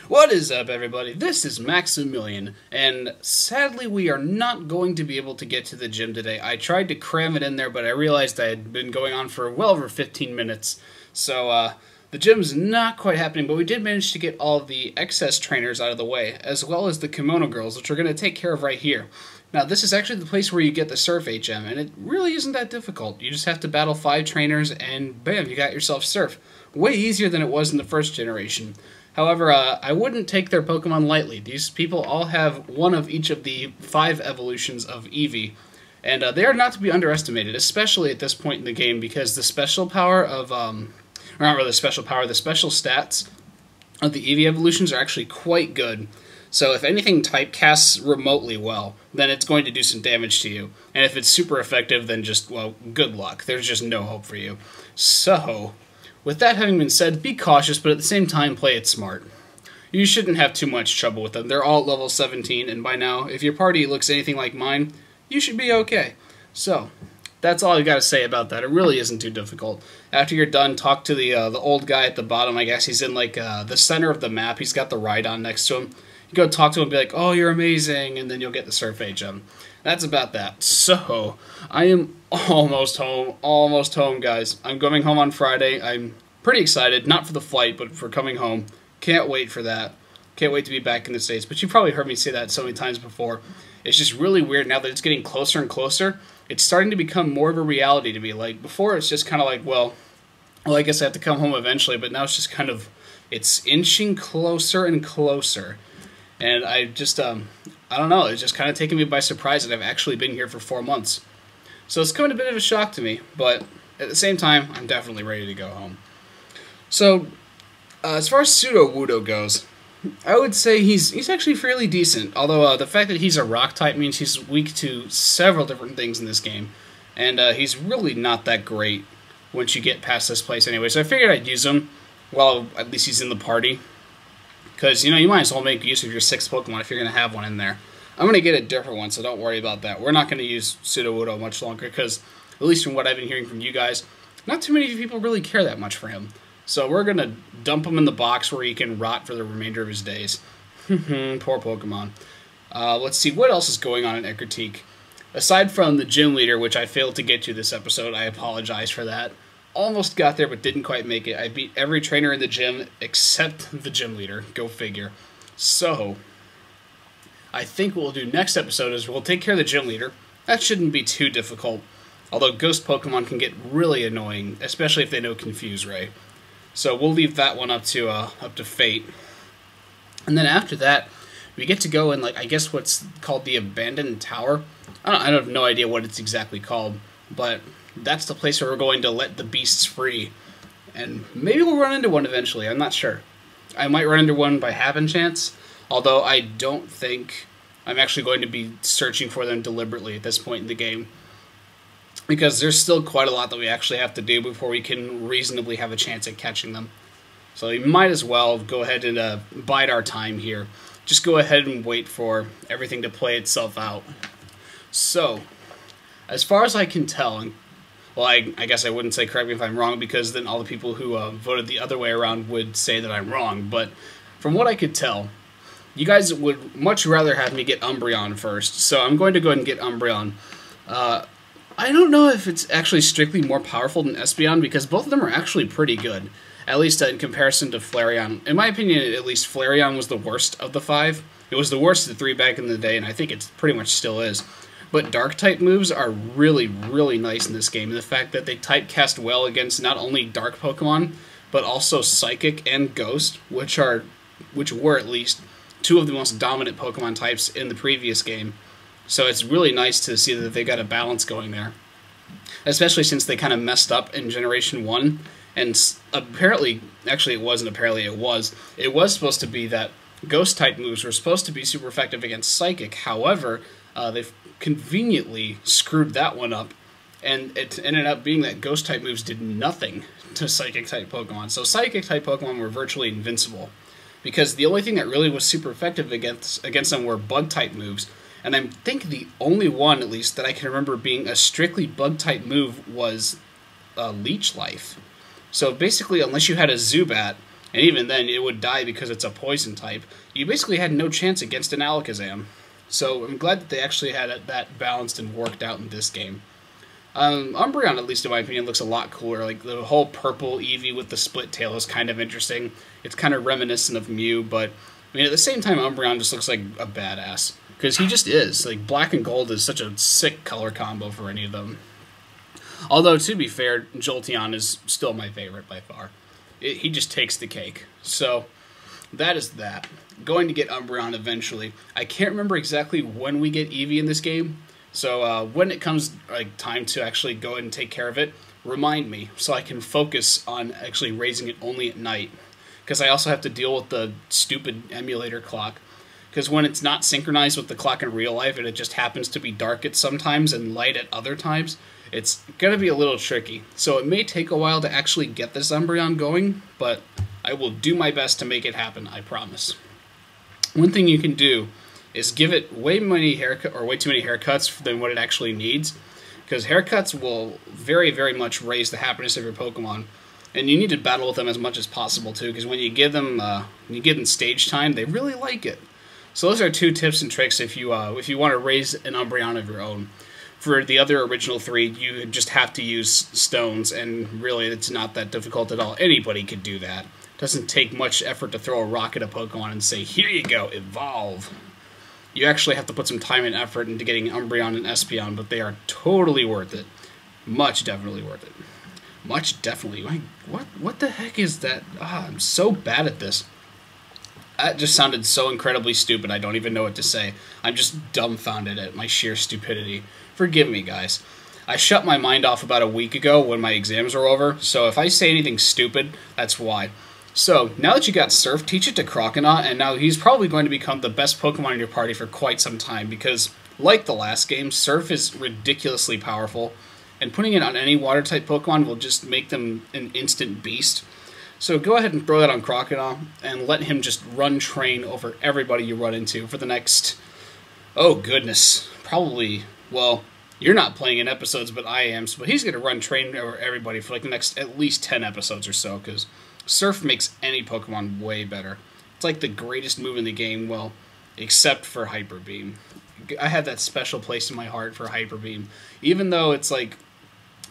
What is up, everybody? This is Maximilian, and sadly we are not going to be able to get to the gym today. I tried to cram it in there, but I realized I had been going on for well over 15 minutes, so the gym's not quite happening, but we did manage to get all the excess trainers out of the way, as well as the Kimono girls, which we're going to take care of right here. Now, this is actually the place where you get the Surf HM, and it really isn't that difficult. You just have to battle 5 trainers, and bam, you got yourself Surf. Way easier than it was in the first generation. However, I wouldn't take their Pokemon lightly. These people all have one of each of the 5 evolutions of Eevee, and they are not to be underestimated, especially at this point in the game, because the special power of, or not really the special power, the special stats of the Eevee evolutions are actually quite good. So if anything typecasts remotely well, then it's going to do some damage to you. And if it's super effective, then just, well, good luck. There's just no hope for you. So, with that having been said, be cautious, but at the same time, play it smart. You shouldn't have too much trouble with them. They're all at level 17, and by now, if your party looks anything like mine, you should be okay. So, that's all I got to say about that. It really isn't too difficult. After you're done, talk to the old guy at the bottom. I guess he's in, like, the center of the map. He's got the Rhydon next to him. You go talk to him and be like, oh, you're amazing, and then you'll get the Surf HM. That's about that. So, I am almost home, guys. I'm going home on Friday. I'm pretty excited, not for the flight, but for coming home. Can't wait for that. Can't wait to be back in the States. But you've probably heard me say that so many times before. It's just really weird now that it's getting closer and closer. It's starting to become more of a reality to me. Like, before it's just kind of like, well, I guess I have to come home eventually, but now it's just kind of, it's inching closer and closer. And I just, I don't know, it's just kind of taken me by surprise that I've actually been here for 4 months. So it's coming a bit of a shock to me, but at the same time, I'm definitely ready to go home. So, as far as Pseudo-Wudo goes, I would say he's actually fairly decent, although the fact that he's a rock type means he's weak to several different things in this game, and he's really not that great once you get past this place anyway, so I figured I'd use him while at least he's in the party. Because, you know, you might as well make use of your 6th Pokemon if you're going to have one in there. I'm going to get a different one, so don't worry about that. We're not going to use Pseudo-Wudo much longer, because, at least from what I've been hearing from you guys, not too many people really care that much for him. So we're going to dump him in the box where he can rot for the remainder of his days. Poor Pokemon. Let's see, what else is going on in Ecruteak? Aside from the gym leader, which I failed to get to this episode, I apologize for that. Almost got there, but didn't quite make it. I beat every trainer in the gym except the gym leader. Go figure. So, I think what we'll do next episode is we'll take care of the gym leader. That shouldn't be too difficult. Although ghost Pokemon can get really annoying, especially if they know Confuse Ray. So we'll leave that one up to fate. And then after that, we get to go in, like, I guess what's called the Abandoned Tower. I have no idea what it's exactly called, but that's the place where we're going to let the beasts free. And maybe we'll run into one eventually, I'm not sure. I might run into one by happen chance, although I don't think I'm actually going to be searching for them deliberately at this point in the game. Because there's still quite a lot that we actually have to do before we can reasonably have a chance at catching them. So we might as well go ahead and bide our time here. Just go ahead and wait for everything to play itself out. So, as far as I can tell, well, I guess I wouldn't say correct me if I'm wrong, because then all the people who voted the other way around would say that I'm wrong. But from what I could tell, you guys would much rather have me get Umbreon first. So I'm going to go ahead and get Umbreon. I don't know if it's actually strictly more powerful than Espeon, because both of them are actually pretty good. At least in comparison to Flareon. In my opinion, at least Flareon was the worst of the 5. It was the worst of the 3 back in the day, and I think it pretty much still is. But Dark-type moves are really, really nice in this game. And the fact that they typecast well against not only Dark Pokemon, but also Psychic and Ghost, which were at least 2 of the most dominant Pokemon types in the previous game. So it's really nice to see that they got a balance going there. Especially since they kind of messed up in Generation 1. And apparently, actually it wasn't apparently, it was supposed to be that Ghost-type moves were supposed to be super effective against Psychic. However, they've conveniently screwed that one up, and it ended up being that Ghost-type moves did nothing to Psychic-type Pokemon. So Psychic-type Pokemon were virtually invincible, because the only thing that really was super effective against them were Bug-type moves, and I think the only one, at least, that I can remember being a strictly Bug-type move was Leech Life. So basically, unless you had a Zubat, and even then it would die because it's a poison type. You basically had no chance against an Alakazam. So I'm glad that they actually had that balanced and worked out in this game. Umbreon, at least in my opinion, looks a lot cooler. Like, the whole purple Eevee with the split tail is kind of interesting. It's kind of reminiscent of Mew, but I mean, at the same time, Umbreon just looks like a badass. Because he just is. Like, black and gold is such a sick color combo for any of them. Although, to be fair, Jolteon is still my favorite by far. He just takes the cake. So, that is that. Going to get Umbreon eventually. I can't remember exactly when we get Eevee in this game. So, when it comes time to actually go ahead and take care of it, remind me so I can focus on actually raising it only at night. Because I also have to deal with the stupid emulator clock. Because when it's not synchronized with the clock in real life and it just happens to be dark at some times and light at other times, it's going to be a little tricky. So it may take a while to actually get this Umbreon going, but I will do my best to make it happen, I promise. One thing you can do is give it way too many haircuts than what it actually needs, because haircuts will very, very much raise the happiness of your Pokemon. And you need to battle with them as much as possible too, because when you give them stage time, they really like it. So those are 2 tips and tricks if you want to raise an Umbreon of your own. For the other original 3, you just have to use stones, and really it's not that difficult at all. Anybody could do that. It doesn't take much effort to throw a rock at a Pokemon and say, here you go, evolve. You actually have to put some time and effort into getting Umbreon and Espeon, but they are totally worth it. Much definitely worth it. Much definitely. What the heck is that? I'm so bad at this. That just sounded so incredibly stupid, I don't even know what to say. I'm just dumbfounded at my sheer stupidity. Forgive me, guys. I shut my mind off about a week ago when my exams were over, so if I say anything stupid, that's why. So, now that you got Surf, teach it to Croconaw, and now he's probably going to become the best Pokemon in your party for quite some time, because, like the last game, Surf is ridiculously powerful, and putting it on any Water-type Pokemon will just make them an instant beast. So go ahead and throw that on Croconaw, and let him just run train over everybody you run into for the next... Oh, goodness. Probably... Well, you're not playing in episodes, but I am, but he's going to run train over everybody for like the next at least 10 episodes or so, because Surf makes any Pokemon way better. It's like the greatest move in the game, well, except for Hyper Beam. I have that special place in my heart for Hyper Beam, even though it's like,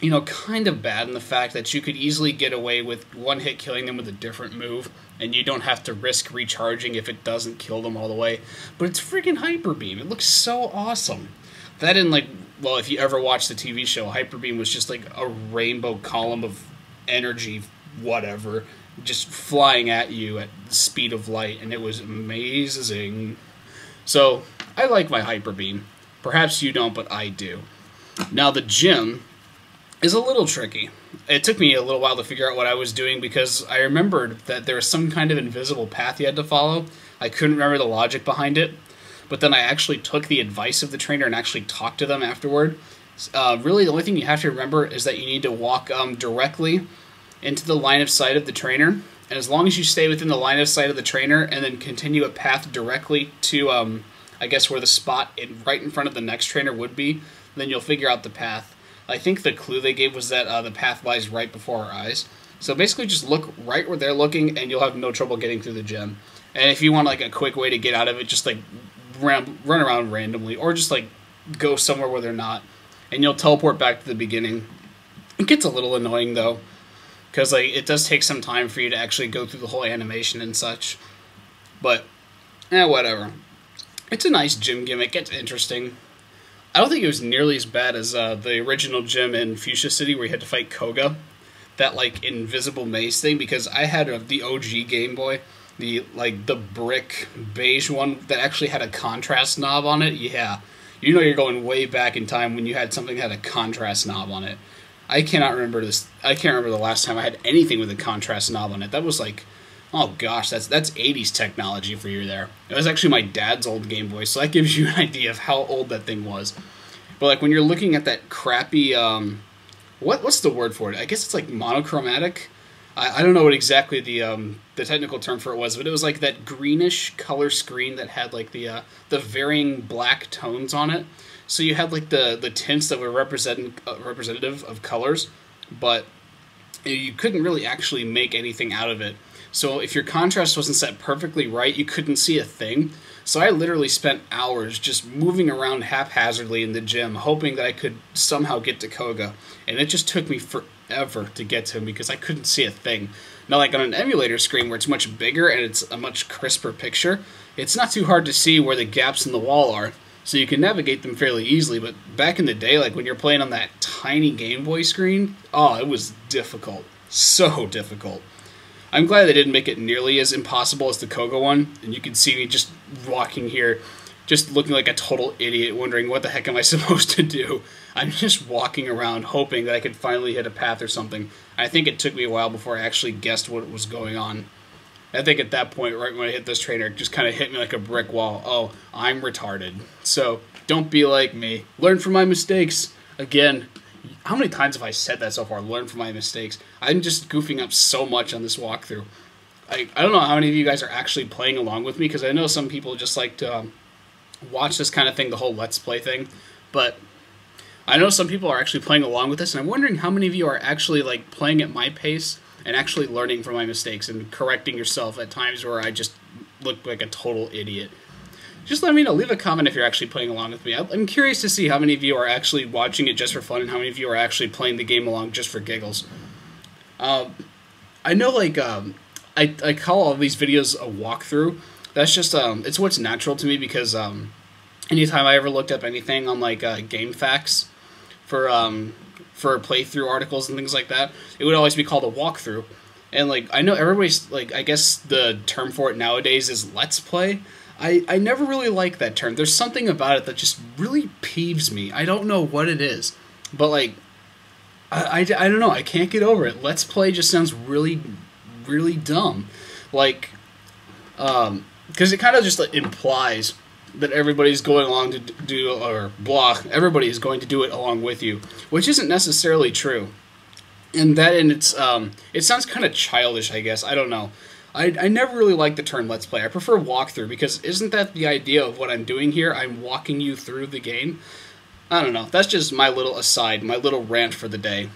you know, kind of bad in the fact that you could easily get away with one hit killing them with a different move, and you don't have to risk recharging if it doesn't kill them all the way. But it's freaking Hyper Beam. It looks so awesome. That and, like, well, if you ever watched the TV show, Hyper Beam was just like a rainbow column of energy, whatever, just flying at you at the speed of light, and it was amazing. So, I like my Hyper Beam. Perhaps you don't, but I do. Now, the gym is a little tricky. It took me a little while to figure out what I was doing, because I remembered that there was some kind of invisible path you had to follow. I couldn't remember the logic behind it. But then I actually took the advice of the trainer and actually talked to them afterward. Really, the only thing you have to remember is that you need to walk directly into the line of sight of the trainer. And as long as you stay within the line of sight of the trainer and then continue a path directly to, I guess, where the spot right in front of the next trainer would be, then you'll figure out the path. I think the clue they gave was that the path lies right before our eyes. So basically just look right where they're looking and you'll have no trouble getting through the gym. And if you want like a quick way to get out of it, just like run around randomly, or just like go somewhere where they're not, and you'll teleport back to the beginning. It gets a little annoying though, because like it does take some time for you to actually go through the whole animation and such. But whatever. It's a nice gym gimmick. It's interesting. I don't think it was nearly as bad as the original gym in Fuchsia City where you had to fight Koga, that like invisible maze thing, because I had the OG Game Boy. The brick beige one that actually had a contrast knob on it. Yeah, you know you're going way back in time when you had something that had a contrast knob on it. I cannot remember this. I can't remember the last time I had anything with a contrast knob on it. That was like, oh gosh, that's 80s technology for you there. It was actually my dad's old Game Boy, so that gives you an idea of how old that thing was. But like when you're looking at that crappy, what's the word for it? I guess it's like monochromatic. I don't know what exactly the technical term for it was, but it was like that greenish color screen that had like the varying black tones on it. So you had like the tints that were representative of colors, but you couldn't really actually make anything out of it. So if your contrast wasn't set perfectly right, you couldn't see a thing. So I literally spent hours just moving around haphazardly in the gym, hoping that I could somehow get to Koga. And it just took me forever to get to him because I couldn't see a thing. Now, like on an emulator screen where it's much bigger and it's a much crisper picture, it's not too hard to see where the gaps in the wall are. So you can navigate them fairly easily, but back in the day, like when you're playing on that tiny Game Boy screen, oh, it was difficult. So difficult. I'm glad they didn't make it nearly as impossible as the Koga one, and you can see me just walking here, just looking like a total idiot, wondering what the heck am I supposed to do. I'm just walking around hoping that I could finally hit a path or something. I think it took me a while before I actually guessed what was going on. I think at that point, right when I hit this trainer, it just kind of hit me like a brick wall. Oh, I'm retarded. So, don't be like me. Learn from my mistakes. Again, how many times have I said that so far? Learn from my mistakes. I'm just goofing up so much on this walkthrough. I don't know how many of you guys are actually playing along with me, because I know some people just like to watch this kind of thing, the whole Let's Play thing. But I know some people are actually playing along with this, and I'm wondering how many of you are actually like playing at my pace and actually learning from my mistakes and correcting yourself at times where I just look like a total idiot. Just let me know. Leave a comment if you're actually playing along with me. I'm curious to see how many of you are actually watching it just for fun and how many of you are actually playing the game along just for giggles. I know, like, I call all these videos a walkthrough. That's just, it's what's natural to me because anytime I ever looked up anything on, like, game facts for playthrough articles and things like that, it would always be called a walkthrough. And, like, I know everybody's, like, I guess the term for it nowadays is Let's Play. I never really like that term. There's something about it that just really peeves me. I don't know what it is. But, like, I don't know. I can't get over it. Let's Play just sounds really, really dumb. Like, because it kind of just like, implies that everybody's going along to do, or blah, everybody is going to do it along with you, which isn't necessarily true. And that, and it sounds kind of childish, I guess. I don't know. I never really liked the term Let's Play. I prefer walkthrough, because isn't that the idea of what I'm doing here? I'm walking you through the game. I don't know. That's just my little aside, my little rant for the day.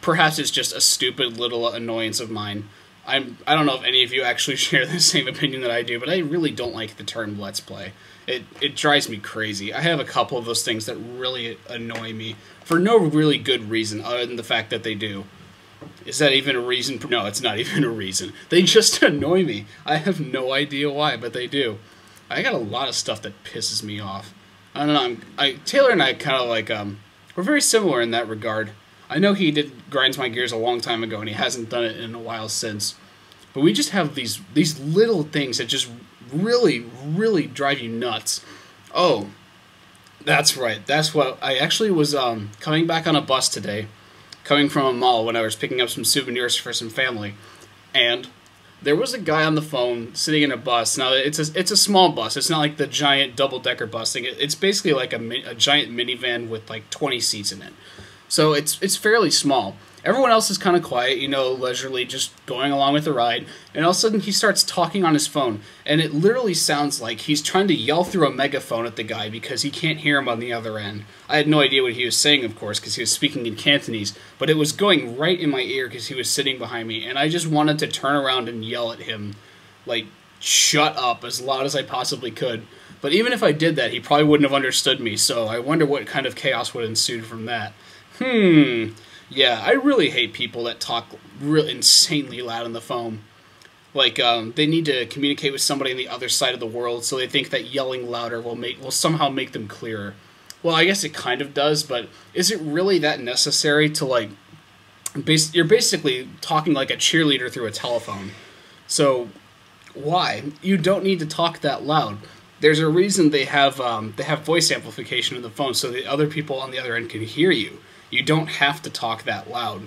Perhaps it's just a stupid little annoyance of mine. I don't know if any of you actually share the same opinion that I do, but I really don't like the term Let's Play. It drives me crazy. I have a couple of those things that really annoy me for no really good reason other than the fact that they do. Is that even a reason? No, it's not even a reason. They just annoy me. I have no idea why, but they do. I got a lot of stuff that pisses me off. I don't know. Taylor and I kind of like, we're very similar in that regard. I know he did grinds my gears a long time ago, and he hasn't done it in a while since. But we just have these little things that just really, really drive you nuts. Oh, that's right. That's what I actually was coming back on a bus today. Coming from a mall when I was picking up some souvenirs for some family, and there was a guy on the phone sitting in a bus. Now it's a small bus. It's not like the giant double-decker bus thing. It's basically like a giant minivan with like 20 seats in it. So it's fairly small. Everyone else is kind of quiet, you know, leisurely, just going along with the ride. And all of a sudden he starts talking on his phone, and it literally sounds like he's trying to yell through a megaphone at the guy because he can't hear him on the other end. I had no idea what he was saying, of course, because he was speaking in Cantonese, but it was going right in my ear because he was sitting behind me, and I just wanted to turn around and yell at him, like, shut up, as loud as I possibly could. But even if I did that, he probably wouldn't have understood me, so I wonder what kind of chaos would ensue from that. Yeah, I really hate people that talk real insanely loud on the phone. Like, they need to communicate with somebody on the other side of the world, so they think that yelling louder will somehow make them clearer. Well, I guess it kind of does, but is it really that necessary to, like, you're basically talking like a cheerleader through a telephone. So, why? You don't need to talk that loud. There's a reason they have voice amplification in the phone, so the other people on the other end can hear you. You don't have to talk that loud.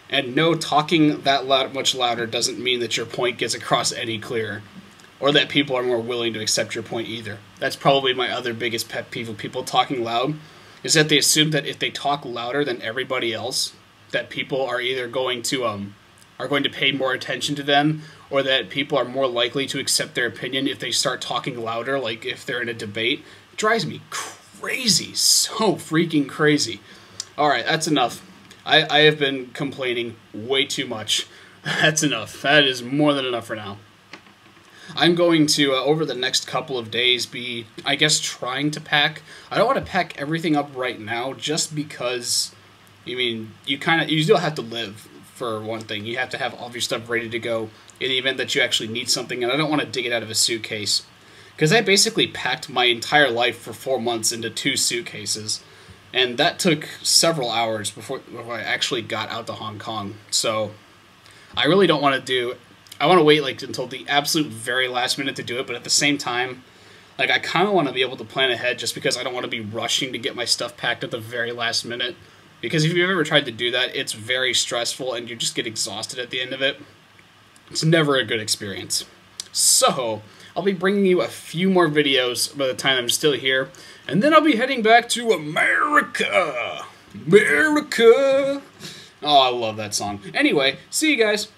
And no, talking that much louder doesn't mean that your point gets across any clearer. Or that people are more willing to accept your point either. That's probably my other biggest pet peeve of people talking loud, is that they assume that if they talk louder than everybody else, that people are either going to pay more attention to them, or that people are more likely to accept their opinion if they start talking louder, like if they're in a debate. It drives me crazy. So freaking crazy. Alright, that's enough. I have been complaining way too much. That's enough. That is more than enough for now. I'm going to, over the next couple of days, be, I guess, trying to pack. I don't want to pack everything up right now, just because, I mean, you still have to live, for one thing. You have to have all of your stuff ready to go in the event that you actually need something, and I don't want to dig it out of a suitcase. Because I basically packed my entire life for 4 months into 2 suitcases, and that took several hours before I actually got out to Hong Kong. So I really don't want to do... I want to wait like until the absolute very last minute to do it, but at the same time, like I kind of want to be able to plan ahead, just because I don't want to be rushing to get my stuff packed at the very last minute. Because if you've ever tried to do that, it's very stressful and you just get exhausted at the end of it. It's never a good experience. So I'll be bringing you a few more videos by the time I'm still here, and then I'll be heading back to America. America. Oh, I love that song. Anyway, see you guys.